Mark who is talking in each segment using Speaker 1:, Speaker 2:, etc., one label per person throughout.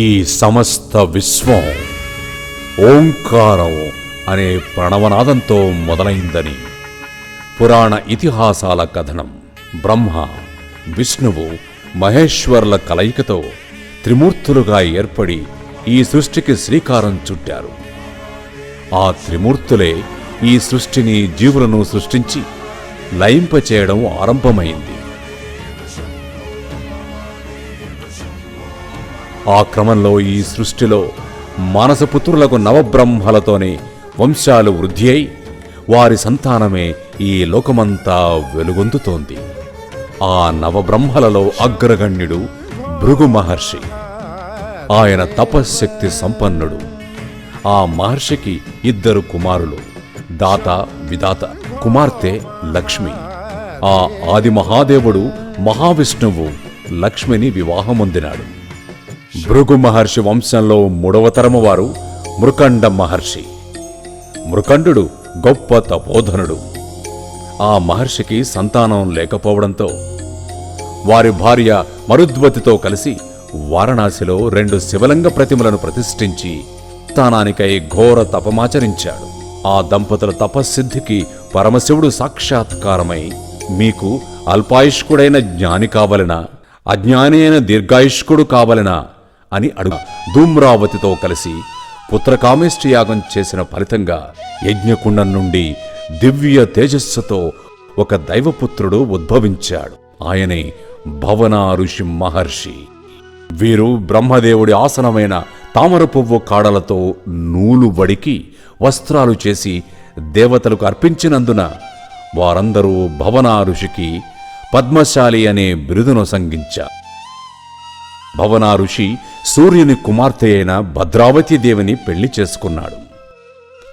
Speaker 1: ఈ సమస్త విశ్వం ఓంకారం అనే ప్రణవనాదంతో మొదలైందని పురాణ ఇతిహాసాల కథనం. బ్రహ్మ, విష్ణువు, మహేశ్వరుల కలయికతో త్రిమూర్తులుగా ఏర్పడి ఈ సృష్టికి శ్రీకారం చుట్టారు. ఆ త్రిమూర్తులే ఈ సృష్టిని, జీవులను సృష్టించి లయింపచేయడం ఆరంభమైంది. ఆ క్రమంలో ఈ సృష్టిలో మానసపుత్రులకు నవబ్రహ్మలతోనే వంశాలు వృద్ధి అయి వారి సంతానమే ఈ లోకమంతా వెలుగొందుతోంది. ఆ నవబ్రహ్మలలో అగ్రగణ్యుడు భృగు మహర్షి. ఆయన తపశ్శక్తి సంపన్నుడు. ఆ మహర్షికి 2 కుమారులు, దాత, విధాత. కుమార్తె లక్ష్మి. ఆ ఆది మహాదేవుడు మహావిష్ణువు లక్ష్మిని వివాహమొందినాడు. భృగు మహర్షి వంశంలో 3వ తరము వారు మృకండ మహర్షి. మృకండు గొప్ప తపోధనుడు. ఆ మహర్షికి సంతానం లేకపోవడంతో వారి భార్య మరుద్వతితో కలిసి వారణాసిలో 2 శివలింగ ప్రతిమలను ప్రతిష్ఠించి సంతానానికై ఘోర తపమాచరించాడు. ఆ దంపతుల తపస్సిద్ధికి పరమశివుడు సాక్షాత్కారమై, మీకు అల్పాయుష్కుడైన జ్ఞాని కావలెనా, అజ్ఞాని అయిన దీర్ఘాయుష్కుడు కావలెనా అని అడుగు. ధూమ్రావతితో కలిసి పుత్రకామేష్టి యాగం చేసిన ఫలితంగా యజ్ఞకుండం నుండి దివ్య తేజస్సుతో ఒక దైవపుత్రుడు ఉద్భవించాడు. ఆయనే భవన ఋషి మహర్షి. వీరు బ్రహ్మదేవుడి ఆసనమైన తామర పువ్వు కాడలతో నూలు వడికి వస్త్రాలు చేసి దేవతలకు అర్పించినందున వారందరూ భవన ఋషికి పద్మశాలి అనే బిరుదును సంగించారు. భవన ఋషి సూర్యుని కుమార్తె అయిన భద్రావతి దేవిని పెళ్లి చేసుకున్నాడు.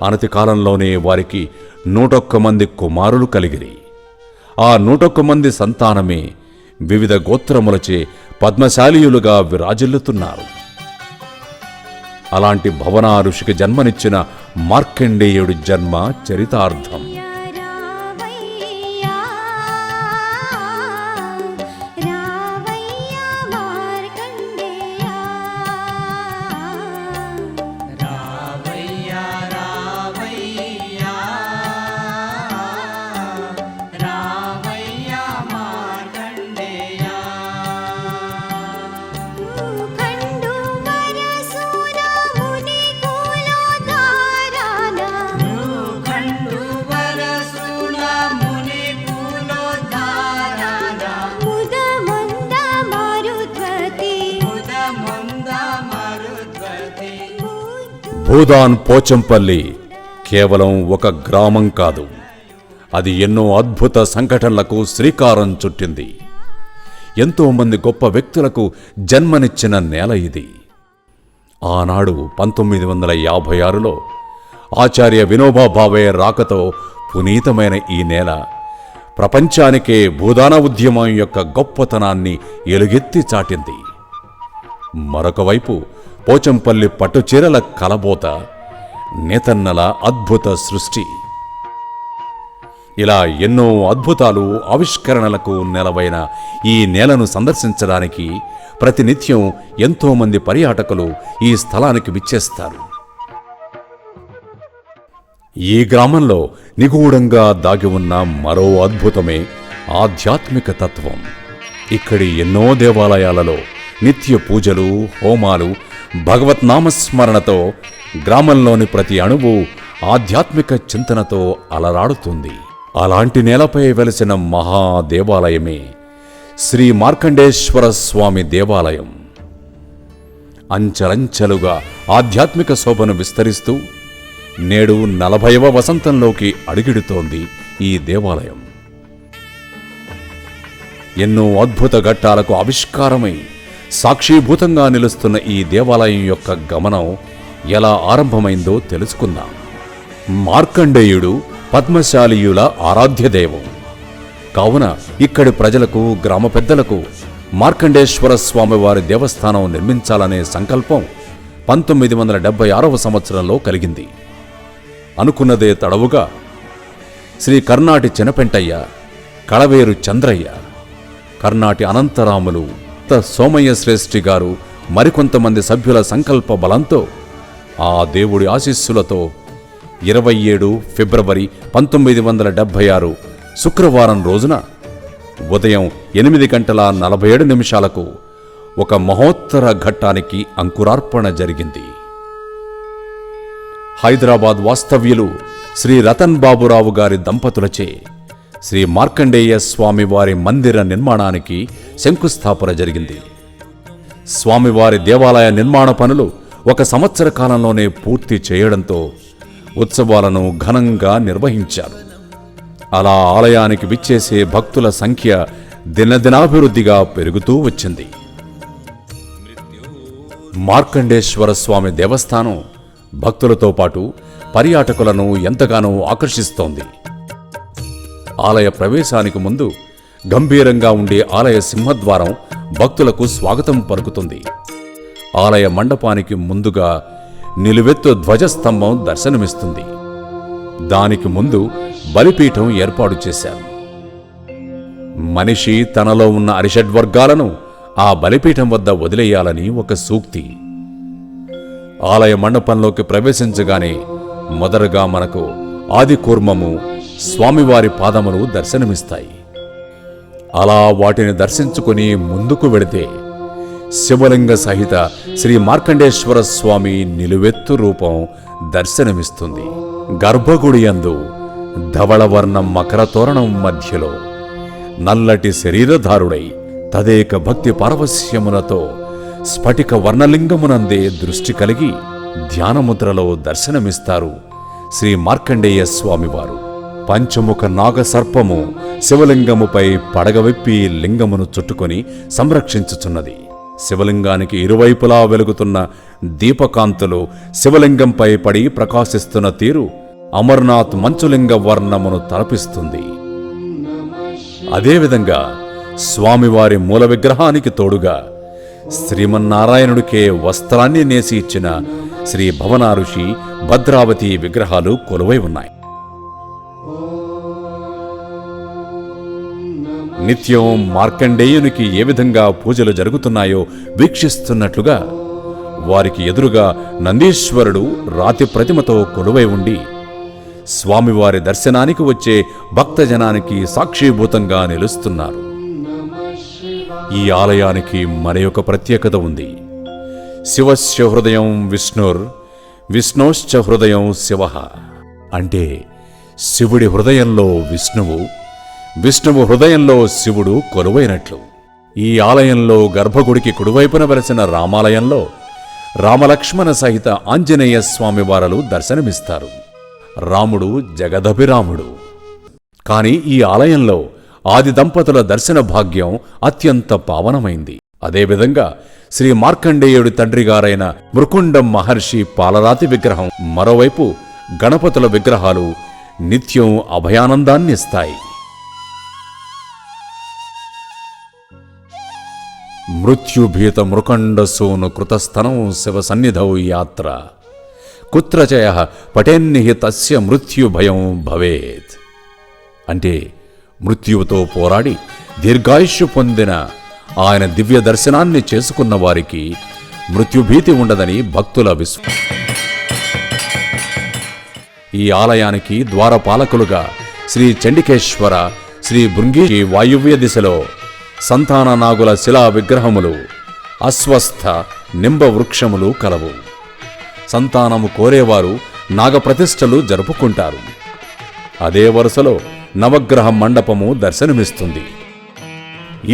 Speaker 1: అనతి కాలంలోనే వారికి 101 మంది కుమారులు కలిగిరి. ఆ 101 మంది సంతానమే వివిధ గోత్రములచే పద్మశాలీయులుగా విరాజిల్లుతున్నారు. అలాంటి భవన ఋషికి జన్మనిచ్చిన మార్కండేయుడి జన్మ చరితార్థం. భూదాన్ పోచంపల్లి కేవలం ఒక గ్రామం కాదు, అది ఎన్నో అద్భుత సంఘటనలకు శ్రీకారం చుట్టింది. ఎంతో మంది గొప్ప వ్యక్తులకు జన్మనిచ్చిన నేల ఇది. ఆనాడు 1956లో ఆచార్య వినోబా భావే రాకతో పునీతమైన ఈ నేల ప్రపంచానికే భూదాన ఉద్యమం యొక్క గొప్పతనాన్ని ఎలుగెత్తి చాటింది. మరొక వైపు పోచంపల్లి పట్టుచీరల కలబోత, నేతన్నల అద్భుత సృష్టి. ఇలా ఎన్నో అద్భుతాలు, ఆవిష్కరణలకు నెలవైన ఈ నేలను సందర్శించడానికి ప్రతినిత్యం ఎంతో మంది పర్యాటకులు ఈ స్థలానికి విచ్చేస్తారు. ఈ గ్రామంలో నిగూఢంగా దాగి ఉన్న మరో అద్భుతమే ఆధ్యాత్మిక తత్వం. ఇక్కడి ఎన్నో దేవాలయాలలో నిత్య పూజలు, హోమాలు, భగవత్ నామస్మరణతో గ్రామంలోని ప్రతి అణువు ఆధ్యాత్మిక చింతనతో అలరాడుతుంది. అలాంటి నేలపై వెలిసిన మహాదేవాలయమే శ్రీ మార్కండేశ్వర స్వామి దేవాలయం. అంచెలంచెలుగా ఆధ్యాత్మిక శోభను విస్తరిస్తూ నేడు 40వ వసంతంలోకి అడుగిడుతోంది ఈ దేవాలయం. ఎన్నో అద్భుత ఘట్టాలకు ఆవిష్కారమై సాక్షీభూతంగా నిలుస్తున్న ఈ దేవాలయం యొక్క గమనం ఎలా ఆరంభమైందో తెలుసుకుందాం. మార్కండేయుడు పద్మశాలీయుల ఆరాధ్య దైవం కావున ఇక్కడి ప్రజలకు, గ్రామ పెద్దలకు మార్కండేశ్వర స్వామివారి దేవస్థానం నిర్మించాలనే సంకల్పం 1976వ సంవత్సరంలో కలిగింది. అనుకున్నదే తడవుగా శ్రీ కర్నాటి చినపెంటయ్య, కళవేరు చంద్రయ్య, కర్నాటి అనంతరాములు, సోమయ్య శ్రేష్ఠి గారు మరికొంతమంది సభ్యుల సంకల్ప బలంతో ఆ దేవుడి ఆశీస్సులతో 27 ఫిబ్రవరి 1976 శుక్రవారం రోజున ఉదయం 8:47 ఒక మహోత్తర ఘట్టానికి అంకురార్పణ జరిగింది. హైదరాబాద్ వాస్తవ్యులు శ్రీ రతన్ బాబురావు గారి దంపతులచే శ్రీ మార్కండేయ స్వామివారి మందిర నిర్మాణానికి శంకుస్థాపన జరిగింది. స్వామివారి దేవాలయ నిర్మాణ పనులు 1 సంవత్సర కాలంలోనే పూర్తి చేయడంతో ఉత్సవాలను ఘనంగా నిర్వహించారు. అలా ఆలయానికి విచ్చేసే భక్తుల సంఖ్య దినదినాభివృద్ధిగా పెరుగుతూ వచ్చింది. మార్కండేశ్వర స్వామి దేవస్థానం భక్తులతో పాటు పర్యాటకులను ఎంతగానో ఆకర్షిస్తోంది. ఆలయ ప్రవేశానికి ముందు గంభీరంగా ఉండే ఆలయ సింహద్వారం భక్తులకు స్వాగతం పలుకుతుంది. ఆలయ మండపానికి ముందుగా నిలువెత్తు ధ్వజస్తంభం దర్శనమిస్తుంది. దానికి ముందు బలిపీఠం ఏర్పాటు చేశారు. మనిషి తనలో ఉన్న అరిషడ్వర్గాలను ఆ బలిపీఠం వద్ద వదిలేయాలని ఒక సూక్తి. ఆలయ మండపంలోకి ప్రవేశించగానే మొదటగా మనకు ఆదికూర్మము, స్వామివారి పాదములు దర్శనమిస్తాయి. అలా వాటిని దర్శించుకుని ముందుకు వెడితే శివలింగ సహిత శ్రీ మార్కండేశ్వర స్వామి నిలువెత్తు రూపం దర్శనమిస్తుంది. గర్భగుడి యందు ధవళవర్ణం మకర తోరణం మధ్యలో నల్లటి శరీరధారుడై తదేక భక్తి పారవస్యములతో స్ఫటిక వర్ణలింగమునందే దృష్టి కలిగి ధ్యానముద్రలో దర్శనమిస్తారు శ్రీ మార్కండేయ స్వామివారు. పంచముఖ నాగసర్పము శివలింగముపై పడగవిప్పి లింగమును చుట్టుకొని సంరక్షించుచున్నది. శివలింగానికి ఇరువైపులా వెలుగుతున్న దీపకాంతులు శివలింగంపై పడి ప్రకాశిస్తున్న తీరు అమర్నాథ్ మంచులింగ వర్ణమును తలపిస్తుంది. అదేవిధంగా స్వామివారి మూల విగ్రహానికి తోడుగా శ్రీమన్నారాయణుడికే వస్త్రాన్ని నేసి ఇచ్చిన శ్రీ భవనారుషి, భద్రావతి విగ్రహాలు కొలువై ఉన్నాయి. నిత్యం మార్కండేయునికి ఏ విధంగా పూజలు జరుగుతున్నాయో వీక్షిస్తున్నట్లుగా వారికి ఎదురుగా నందీశ్వరుడు రాతి ప్రతిమతో కొలువై ఉండి స్వామివారి దర్శనానికి వచ్చే భక్తజనానికి సాక్షిభూతంగా నిలుస్తున్నారు. ఈ ఆలయానికి మరొక ప్రత్యేకత ఉంది. శివస్య హృదయం విష్ణుర్, విష్ణోశ్చ హృదయం శివ. అంటే శివుడి హృదయంలో విష్ణువు, విష్ణువు హృదయంలో శివుడు కొలువైనట్లు. ఈ ఆలయంలో గర్భగుడికి కుడివైపున వెలసిన రామాలయంలో రామలక్ష్మణ సహిత ఆంజనేయ స్వామివారలు దర్శనమిస్తారు. రాముడు జగదభిరాముడు. కాని ఈ ఆలయంలో ఆది దంపతుల దర్శన భాగ్యం అత్యంత పావనమైంది. అదేవిధంగా శ్రీ మార్కండేయుడి తండ్రిగారైన మృకుండం మహర్షి పాలరాతి విగ్రహం, మరోవైపు గణపతుల విగ్రహాలు నిత్యం అభయానందాన్నిస్తాయి. మృత్యుభీత మృకండసూను కృతస్థనం శివ సన్నిధౌ యాత్ర కుత్రచయ పటేన్నిహితస్య మృత్యుభయం భవేత్. అంటే మృత్యువుతో పోరాడి దీర్ఘాయుష్యు పొందిన ఆయన దివ్య దర్శనాన్ని చేసుకున్న వారికి మృత్యుభీతి ఉండదని భక్తుల విశ్వాసం. ఈ ఆలయానికి ద్వారపాలకులుగా శ్రీ చండికేశ్వర, శ్రీ భృంగి వాయువ్య దిశలో సంతాన నాగుల శిలా విగ్రహములు, అశ్వస్థ నింబ వృక్షములు కలవు. సంతానము కోరేవారు నాగప్రతిష్ఠలు జరుపుకుంటారు. అదే వరుసలో నవగ్రహ మండపము దర్శనమిస్తుంది.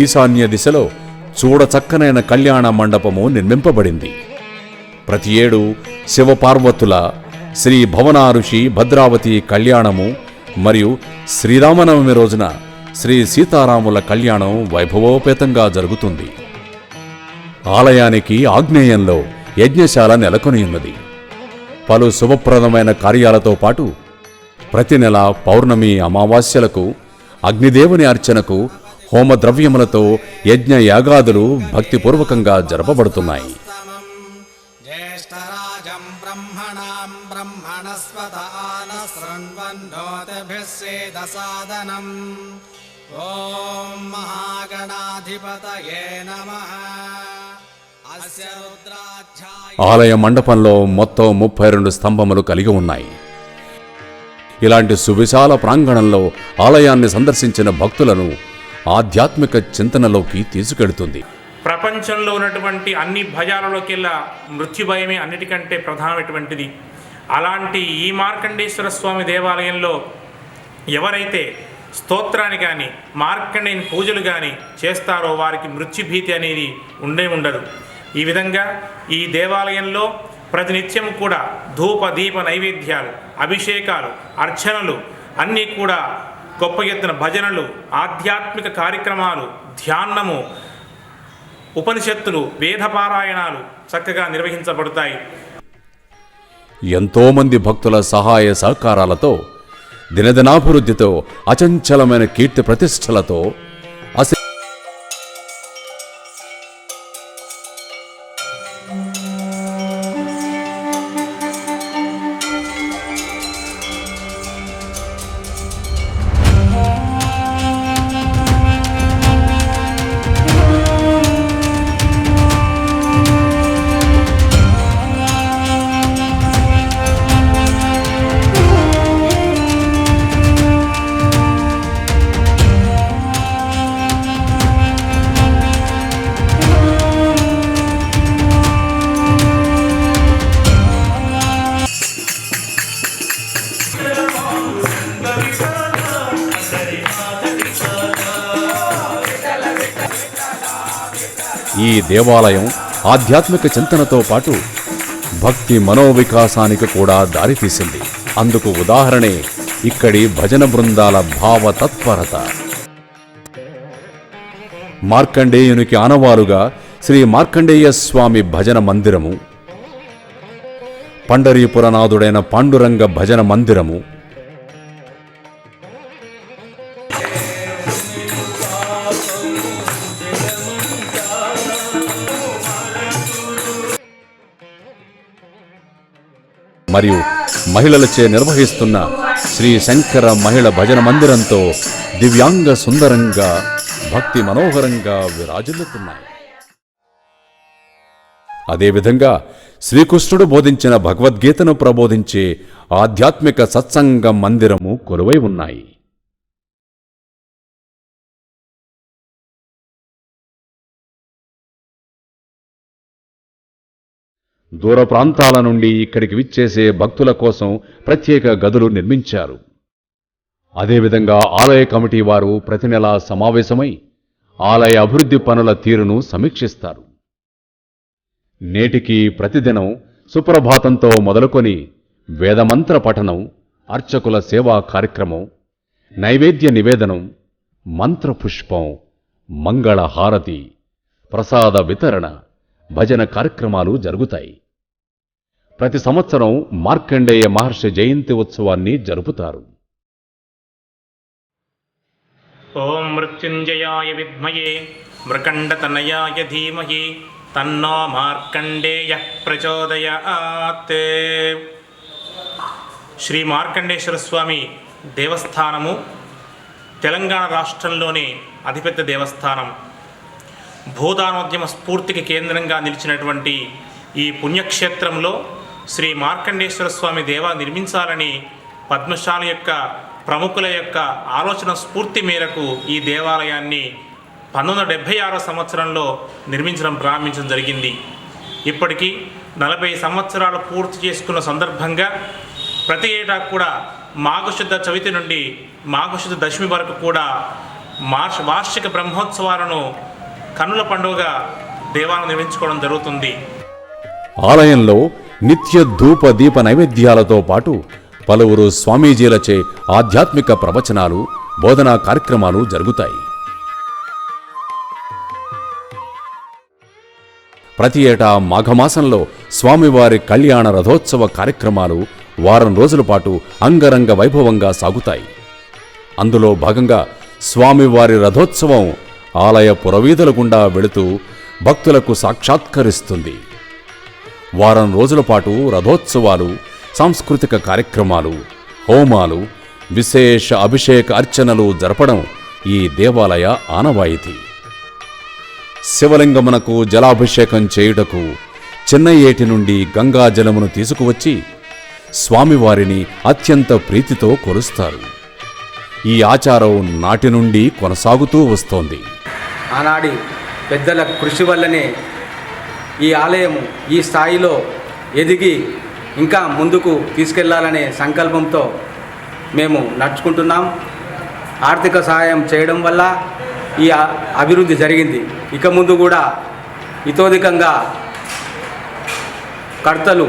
Speaker 1: ఈశాన్య దిశలో చూడచక్కనైన కళ్యాణ మండపము నిర్మింపబడింది. ప్రతి ఏడు శివపార్వతుల, శ్రీ భవనారుషి భద్రావతి కళ్యాణము మరియు శ్రీరామనవమి రోజున శ్రీ సీతారాముల కళ్యాణం వైభవోపేతంగా జరుగుతుంది. ఆలయానికి ఆగ్నేయంలో యజ్ఞశాల నెలకొని ఉన్నది. పలు శుభప్రదమైన కార్యాలతో పాటు ప్రతి నెల పౌర్ణమి, అమావాస్యలకు అగ్నిదేవుని అర్చనకు హోమద్రవ్యములతో యజ్ఞ యాగాదులు భక్తిపూర్వకంగా జరపబడుతున్నాయి.
Speaker 2: ఓం మహాగణాధిపతయే నమః.
Speaker 1: ఆలయ మండపంలో మొత్తం 32 స్తంభములు కలిగి ఉన్నాయి. ఇలాంటి సువిశాల ప్రాంగణంలో ఆలయాన్ని సందర్శించిన భక్తులను ఆధ్యాత్మిక చింతనలోకి తీసుకెడుతుంది.
Speaker 2: ప్రపంచంలో ఉన్నటువంటి అన్ని భయాలలోకెల్లా మృత్యుభయమే అన్నిటికంటే ప్రధానమైనటువంటిది. అలాంటి ఈ మార్కండేశ్వర స్వామి దేవాలయంలో ఎవరైతే స్తోత్రాన్ని కానీ మార్కండేయుని పూజలు కానీ చేస్తారో వారికి మృత్యుభీతి అనేది ఉండదు. ఈ విధంగా ఈ దేవాలయంలో ప్రతినిత్యం కూడా ధూప దీప నైవేద్యాలు, అభిషేకాలు, అర్చనలు అన్నీ కూడా గొప్ప ఎత్తున భజనలు, ఆధ్యాత్మిక కార్యక్రమాలు, ధ్యానము, ఉపనిషత్తులు, వేదపారాయణాలు చక్కగా నిర్వహించబడతాయి.
Speaker 1: ఎంతోమంది భక్తుల సహాయ సహకారాలతో దినదినాభివృద్ధితో అచంచలమైన కీర్తి ప్రతిష్టలతో ఈ దేవాలయం ఆధ్యాత్మిక చింతనతో పాటు భక్తి మనోవికాసానికి కూడా దారితీసింది. అందుకు ఉదాహరణే ఇక్కడి భజన బృందాల భావతత్పరత. మార్కండేయునికి ఆనవాలుగా శ్రీ మార్కండేయ స్వామి భజన మందిరము, పండరీపురనాథుడైన పాండురంగ భజన మందిరము, మరియు మహిళలచే నిర్వహిస్తున్న శ్రీ శంకర మహిళ భజన మందిరంతో దివ్యాంగ సుందరంగా భక్తి మనోహరంగా విరాజిల్లుతున్నాయి. అదేవిధంగా శ్రీకృష్ణుడు బోధించిన భగవద్గీతను ప్రబోధించే ఆధ్యాత్మిక సత్సంగ మందిరము కొలువై ఉన్నాయి. దూర ప్రాంతాల నుండి ఇక్కడికి విచ్చేసే భక్తుల కోసం ప్రత్యేక గదులు నిర్మించారు. అదేవిధంగా ఆలయ కమిటీ వారు ప్రతి నెలా సమావేశమై ఆలయ అభివృద్ధి పనుల తీరును సమీక్షిస్తారు. నేటికి ప్రతిదినం సుప్రభాతంతో మొదలుకొని వేదమంత్ర పఠనం, అర్చకుల సేవా కార్యక్రమం, నైవేద్య నివేదనం, మంత్రపుష్పం, మంగళ హారతి, ప్రసాద వితరణ, భజన కార్యక్రమాలు జరుగుతాయి. ప్రతి సంవత్సరం మార్కండేయ మహర్షి జయంతి ఉత్సవాన్ని జరుపుతారు.
Speaker 2: ఓం మృత్యుంజయాయ విద్మయే మృకండతనయాయ ధీమహి తన్నో మార్కండేయ ప్రచోదయాత్. శ్రీ మార్కండేశ్వర స్వామి దేవస్థానము తెలంగాణ రాష్ట్రంలోని అతిపెద్ద దేవస్థానం. భూదానోద్యమ స్ఫూర్తికి కేంద్రంగా నిలిచినటువంటి ఈ పుణ్యక్షేత్రంలో శ్రీ మార్కండేశ్వర స్వామి దేవాలయం నిర్మించాలని పద్మశాల యొక్క ప్రముఖుల యొక్క ఆలోచన స్ఫూర్తి మేరకు ఈ దేవాలయాన్ని 1976 సంవత్సరంలో ప్రారంభించడం జరిగింది. ఇప్పటికీ 40 సంవత్సరాలు పూర్తి చేసుకున్న సందర్భంగా ప్రతి ఏటా కూడా మాఘశుద్ధ చవితి నుండి మాఘశుద్ధ దశమి వరకు కూడా వార్షిక బ్రహ్మోత్సవాలను కన్నుల పండుగగా దేవాలయం నిర్మించుకోవడం జరుగుతుంది.
Speaker 1: ఆలయంలో నిత్య ధూప దీప నైవేద్యాలతో పాటు పలువురు స్వామీజీలచే ఆధ్యాత్మిక ప్రవచనాలు, బోధనా కార్యక్రమాలు జరుగుతాయి. ప్రతి ఏటా మాఘమాసంలో స్వామివారి కళ్యాణ రథోత్సవ కార్యక్రమాలు వారం రోజుల పాటు అంగరంగ వైభవంగా సాగుతాయి. అందులో భాగంగా స్వామివారి రథోత్సవం ఆలయ పురవీధుల గుండా వెళుతూ భక్తులకు సాక్షాత్కరిస్తుంది. వారం రోజుల పాటు రథోత్సవాలు, సాంస్కృతిక కార్యక్రమాలు, హోమాలు, విశేష అభిషేక అర్చనలు జరపడం ఈ దేవాలయ ఆనవాయితీ. శివలింగమునకు జలాభిషేకం చేయుటకు చిన్న ఏటి నుండి గంగా జలమును తీసుకువచ్చి స్వామివారిని అత్యంత ప్రీతితో కొలుస్తారు. ఈ ఆచారం నాటి నుండి కొనసాగుతూ వస్తోంది.
Speaker 3: ఆనాడి పెద్దల కృషి వల్లనే ఈ ఆలయము ఈ స్థాయిలో ఎదిగి ఇంకా ముందుకు తీసుకెళ్లాలనే సంకల్పంతో మేము నడుచుకుంటున్నాం. ఆర్థిక సహాయం చేయడం వల్ల ఈ అభివృద్ధి జరిగింది. ఇక ముందు కూడా ఇతోధికంగా కర్తలు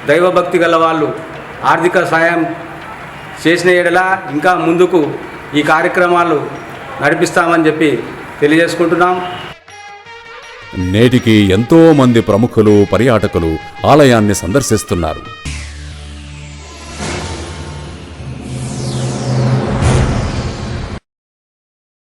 Speaker 3: దైవభక్తి గల వాళ్ళు ఆర్థిక సహాయం చేసిన ఎడల ఇంకా ముందుకు ఈ కార్యక్రమాలు నడిపిస్తామని చెప్పి తెలియజేసుకుంటున్నాం.
Speaker 1: నేటికి ఎంతో మంది ప్రముఖులు పర్యాటకులు ఆలయాన్ని సందర్శిస్తున్నారు.